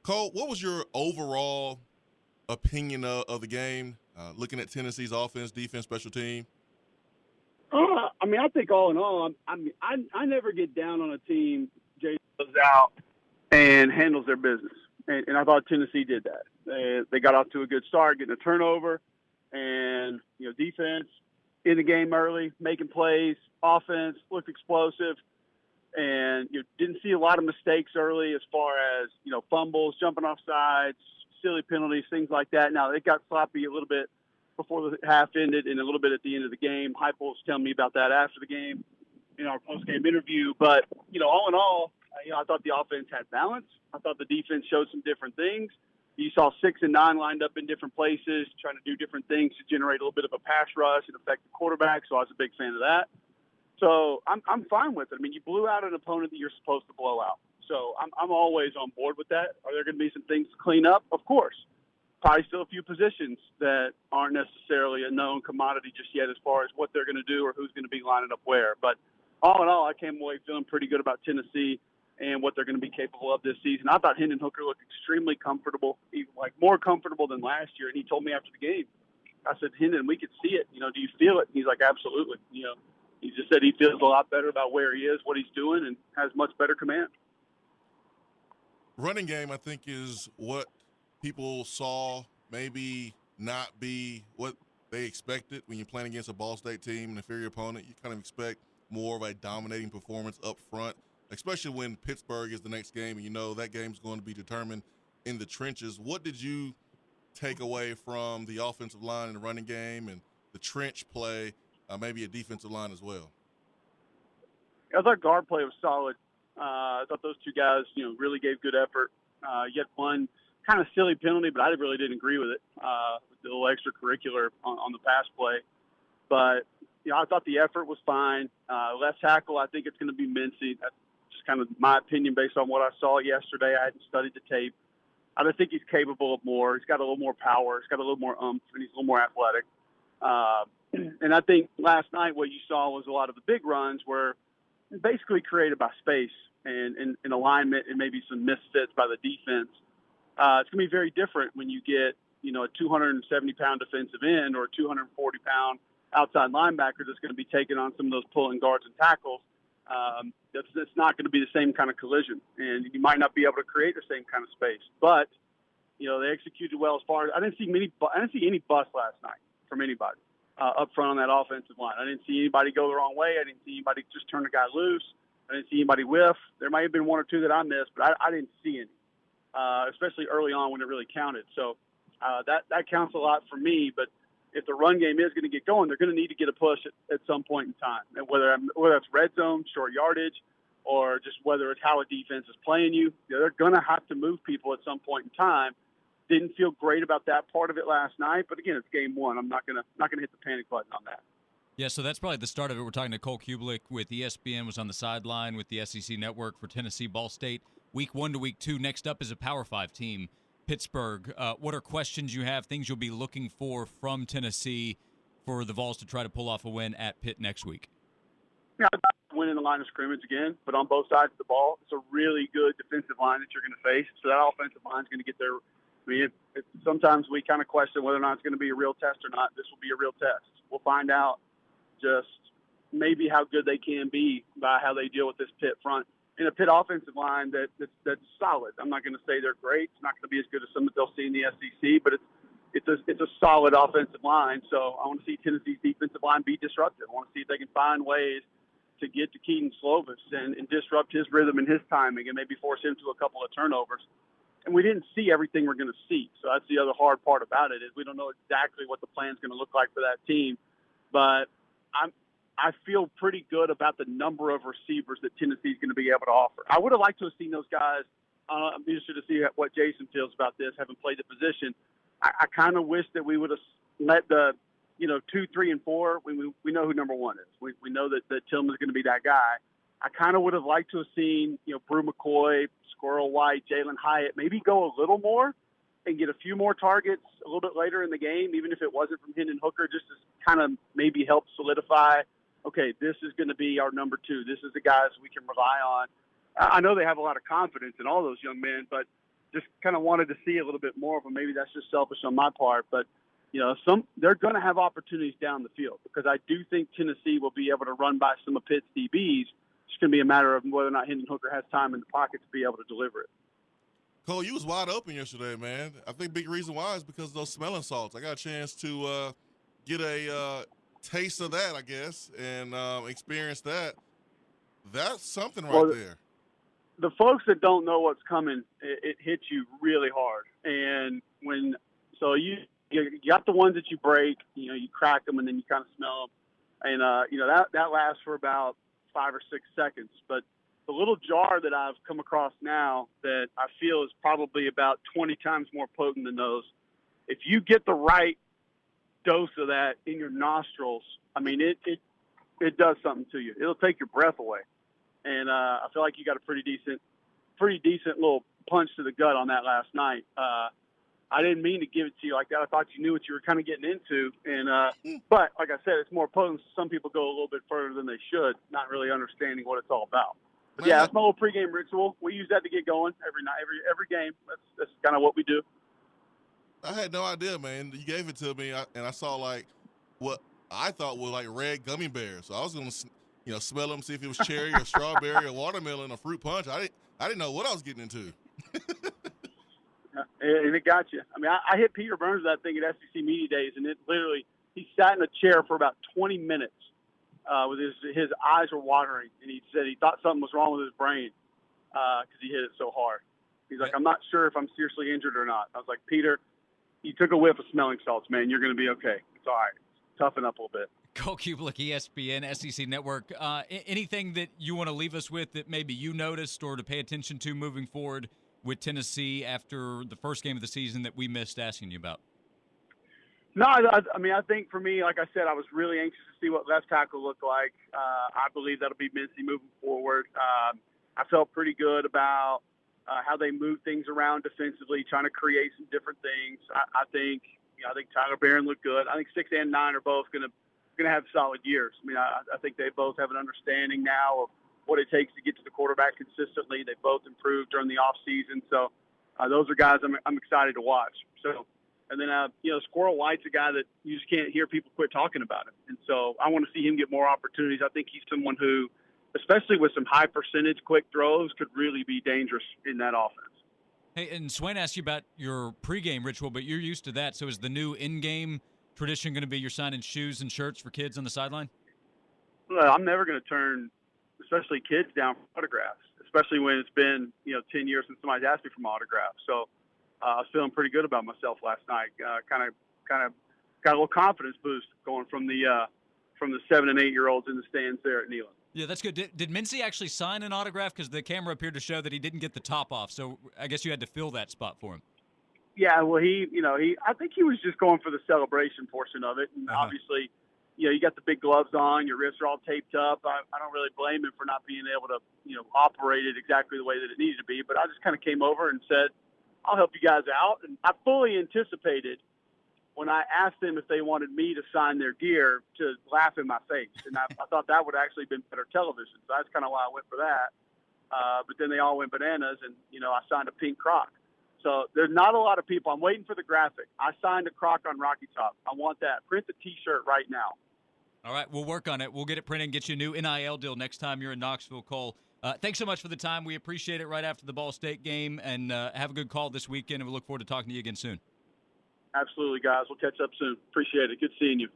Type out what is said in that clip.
Cole, what was your overall opinion of the game? Looking at Tennessee's offense, defense, special team. I think all in all, I never get down on a team. Jay goes out and handles their business, and I thought Tennessee did that. They got off to a good start, getting a turnover, and defense in the game early, making plays. Offense looked explosive, and you didn't see a lot of mistakes early as far as fumbles, jumping off sides, silly penalties, things like that. Now it got sloppy a little bit before the half ended and a little bit at the end of the game. Heupel was telling me about that after the game in our post-game interview. But, all in all, I thought the offense had balance. I thought the defense showed some different things. You saw 6 and 9 lined up in different places, trying to do different things to generate a little bit of a pass rush and affect the quarterback, so I was a big fan of that. So I'm fine with it. I mean, you blew out an opponent that you're supposed to blow out. So I'm always on board with that. Are there going to be some things to clean up? Of course. Probably still a few positions that aren't necessarily a known commodity just yet as far as what they're going to do or who's going to be lining up where. But all in all, I came away feeling pretty good about Tennessee and what they're going to be capable of this season. I thought Hendon Hooker looked extremely comfortable, even more comfortable than last year. And he told me after the game, I said, Hendon, we could see it. Do you feel it? And he's like, absolutely. He just said he feels a lot better about where he is, what he's doing, and has much better command. Running game, I think, is what people saw maybe not be what they expected when you're playing against a Ball State team, an inferior opponent. You kind of expect more of a dominating performance up front, especially when Pittsburgh is the next game, and that game's going to be determined in the trenches. What did you take away from the offensive line and the running game and the trench play, maybe a defensive line as well? I thought guard play was solid. I thought those two guys, really gave good effort. You had one kind of silly penalty, but I really didn't agree with it. The little extracurricular on the pass play. But, I thought the effort was fine. Left tackle, I think it's going to be Mincy. That's just kind of my opinion based on what I saw yesterday. I hadn't studied the tape. I just think he's capable of more. He's got a little more power. He's got a little more oomph, and he's a little more athletic. And I think last night what you saw was a lot of the big runs were basically created by space and alignment and maybe some misfits by the defense. It's going to be very different when you get, a 270-pound defensive end or a 240-pound outside linebacker that's going to be taking on some of those pulling guards and tackles. That's not going to be the same kind of collision, and you might not be able to create the same kind of space. But, they executed well as far as – I didn't see any bust last night from anybody up front on that offensive line. I didn't see anybody go the wrong way. I didn't see anybody just turn a guy loose. I didn't see anybody whiff. There might have been one or two that I missed, but I didn't see any. Especially early on when it really counted. So that counts a lot for me. But if the run game is going to get going, they're going to need to get a push at some point in time. And whether it's red zone, short yardage, or just whether it's how a defense is playing you, they're going to have to move people at some point in time. Didn't feel great about that part of it last night. But again, it's game one. I'm not gonna hit the panic button on that. Yeah, so that's probably the start of it. We're talking to Cole Cubelic with ESPN, was on the sideline with the SEC Network for Tennessee Ball State. Week 1 to week 2. Next up is a Power 5 team, Pittsburgh. What are questions you have, things you'll be looking for from Tennessee for the Vols to try to pull off a win at Pitt next week? Yeah, winning the line of scrimmage again, but on both sides of the ball. It's a really good defensive line that you're going to face. So that offensive line is going to get their sometimes we kind of question whether or not it's going to be a real test or not. This will be a real test. We'll find out just maybe how good they can be by how they deal with this Pitt front. In a Pitt offensive line that's solid. I'm not going to say they're great. It's not going to be as good as some that they'll see in the SEC, but it's a solid offensive line. So I want to see Tennessee's defensive line be disruptive. I want to see if they can find ways to get to Keaton Slovis and disrupt his rhythm and his timing and maybe force him to a couple of turnovers. And we didn't see everything we're going to see. So that's the other hard part about it is we don't know exactly what the plan is going to look like for that team. But I feel pretty good about the number of receivers that Tennessee is going to be able to offer. I would have liked to have seen those guys. I'm interested to see what Jason feels about this, having played the position. I kind of wish that we would have let the, 2, 3, and 4. We know who number 1 is. We know that Tillman's going to be that guy. I kind of would have liked to have seen, Brew McCoy, Squirrel White, Jalen Hyatt, maybe go a little more and get a few more targets a little bit later in the game, even if it wasn't from Hendon Hooker, just to kind of maybe help solidify, okay, this is going to be our number 2. This is the guys we can rely on. I know they have a lot of confidence in all those young men, but just kind of wanted to see a little bit more of them. Maybe that's just selfish on my part, but they're going to have opportunities down the field because I do think Tennessee will be able to run by some of Pitt's DBs. It's going to be a matter of whether or not Hendon Hooker has time in the pocket to be able to deliver it. Cole, you was wide open yesterday, man. I think big reason why is because of those smelling salts. I got a chance to get a taste of that, I guess, and experience that. That's something right there. The folks that don't know what's coming, it hits you really hard. And you got the ones that you break, you crack them and then you kind of smell them. And, that lasts for about 5 or 6 seconds. But the little jar that I've come across now that I feel is probably about 20 times more potent than those, if you get the right dose of that in your nostrils, I mean, it does something to you. It'll take your breath away. And I feel like you got a pretty decent little punch to the gut on that last night. I didn't mean to give it to you like that. I thought you knew what you were kind of getting into. And but like I said, it's more potent. Some people go a little bit further than they should, not really understanding what it's all about. But yeah, that's my little pregame ritual. We use that to get going every night, every game. That's kind of what we do. I had no idea, man. You gave it to me, and I saw like what I thought were like red gummy bears. So I was gonna, smell them, see if it was cherry or strawberry or watermelon or fruit punch. I didn't know what I was getting into. And it got you. I mean, I hit Peter Burns that thing at SEC Media Days, and it literally he sat in a chair for about 20 minutes. With his eyes were watering, and he said he thought something was wrong with his brain because he hit it so hard. He's like, I'm not sure if I'm seriously injured or not. I was like, Peter, you took a whiff of smelling salts, man. You're going to be okay. It's all right. Toughen up a little bit. Cole Cubelic, ESPN, SEC Network. Anything that you want to leave us with that maybe you noticed or to pay attention to moving forward with Tennessee after the first game of the season that we missed asking you about? No, I mean, I think for me, like I said, I was really anxious to see what left tackle looked like. I believe that'll be Mincy moving forward. I felt pretty good about how they moved things around defensively, trying to create some different things. I think Tyler Barron looked good. I think 6 and 9 are both going to have solid years. I mean, I think they both have an understanding now of what it takes to get to the quarterback consistently. They both improved during the off season, so those are guys I'm excited to watch. So. And then, Squirrel White's a guy that you just can't hear people quit talking about him. And so I want to see him get more opportunities. I think he's someone who, especially with some high percentage quick throws, could really be dangerous in that offense. Hey, and Swain asked you about your pregame ritual, but you're used to that. So is the new in-game tradition going to be you're signing shoes and shirts for kids on the sideline? Well, I'm never going to turn, especially kids, down for autographs, especially when it's been 10 years since somebody's asked me for my autograph. So I was feeling pretty good about myself last night. Kind of got a little confidence boost going from the 7 and 8 year olds in the stands there at Neyland. Yeah, that's good. Did Mincy actually sign an autograph? Because the camera appeared to show that he didn't get the top off. So I guess you had to fill that spot for him. Yeah, well, I think he was just going for the celebration portion of it, and obviously, you got the big gloves on, your wrists are all taped up. I don't really blame him for not being able to operate it exactly the way that it needed to be. But I just kind of came over and said, I'll help you guys out. And I fully anticipated when I asked them if they wanted me to sign their gear to laugh in my face. And I thought that would actually have been better television. So that's kind of why I went for that. But then they all went bananas, and, I signed a pink Croc. So there's not a lot of people. I'm waiting for the graphic. I signed a Croc on Rocky Top. I want that. Print the T-shirt right now. All right, we'll work on it. We'll get it printed and get you a new NIL deal next time you're in Knoxville, Cole. Thanks so much for the time. We appreciate it right after the Ball State game, and have a good call this weekend, and we look forward to talking to you again soon. Absolutely, guys. We'll catch up soon. Appreciate it. Good seeing you.